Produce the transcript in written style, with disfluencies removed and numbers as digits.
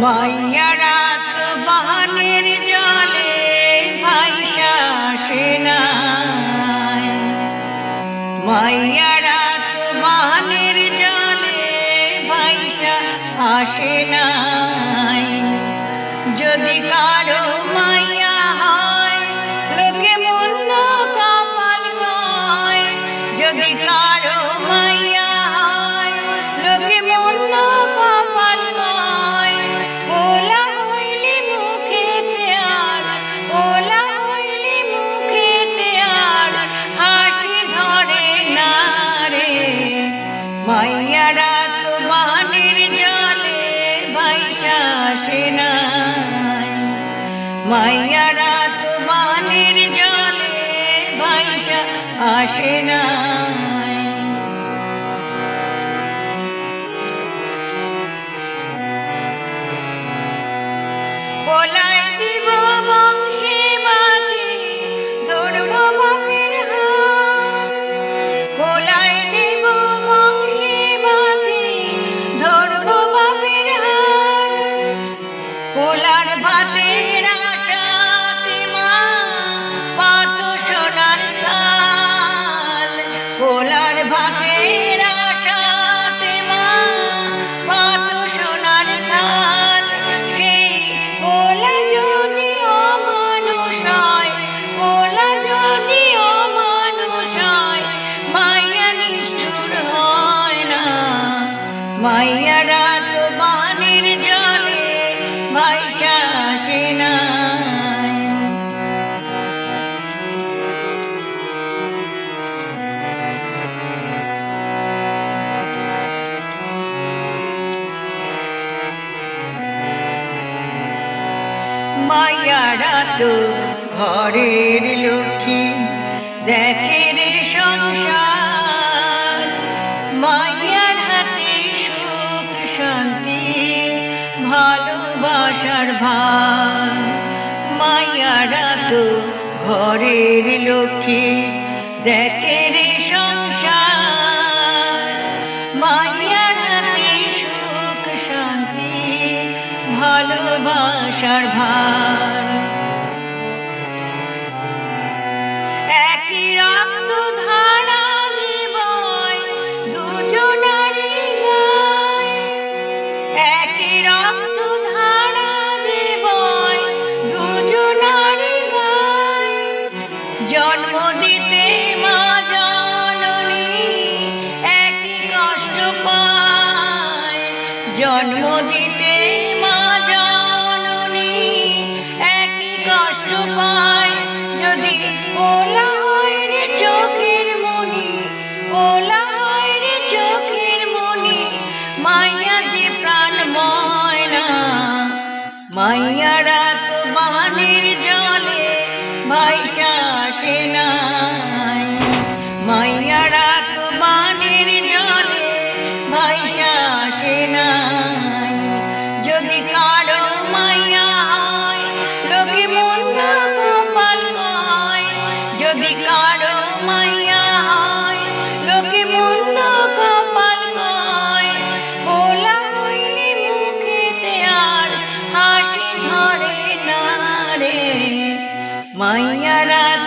মাইয়া রাত বাহানের জলে ভাইসা আসে নাই, মাইয়া রাত বাহানের জলে ভাইসা আসে নাই। যদি কারো মাইয়া হয় লোকে মন্দ কপাল কয়, যদি কারো মাইয়া হয় লোকে মন্দ কপাল কয়। ওলা হইলি মুখেতে আর, ওলা হইলি মুখেতে আর হাসি ধরে না রে। মাইয়া রাত বাহানের জলে ভাইসা আসে নাই, মাইয়া রাত বাহানের জলে ভাইসা আসে নাই। পোলাই দিব বংশে বাতি ধরব বাপের হাত, পোলাই দিব বংশে বাতি ধরব বাপের হাত। পোলার ভাতের আশাতে মা পাত সোনার তাল, পোলার ভাতের আশাতে মা পাত সোনার তাল। সেই পোলা যদি অমানুষ হয়, পোলা যদি অমানুষ হয়, মাইয়া নিষ্ঠুর হয় না। মাইয়া রাত বাহানের জলে ভাইসা আসে নাই। মাইয়া রাত ঘরের লক্ষ্মী দেখে রে সংসার, মাইয়ার হাতে সুখ শান্তি ভালোবাসার ভার। মাইয়া রাত ঘরের লক্ষ্মী দেখে রে সংসার, মাইয়ার হাতে সুখ শান্তি ভালোবাসার ভার। একই রক্ত ধারা জীবয় দুজনারই গায়, একই রক্ত ধারা জীবয় দুজনারই গায়। জন্ম দিতে মা জননী একই কষ্ট পায়, জন্ম দিতে মা জননী একই কষ্ট পায়। যদি ওলা হয় রে চোখের মনি, ওলা হয় রে চোখের মনি, মাইয়া যে প্রাণ ময়না। মাইয়া রাত বাহানের জলে ভাইসা আসে নাই, মাইয়া রাত বাহানের জলে ভাইসা আসে নাই। যদি কারো মাইয়া হয় লোকে মন্দ কপাল কয়, যদি কারো মাইয়া হয় লোকে মন্দ কপাল কয়। ওলা হইলি মুখেতে আর হাসি ধরে না রে। মাইয়া রাত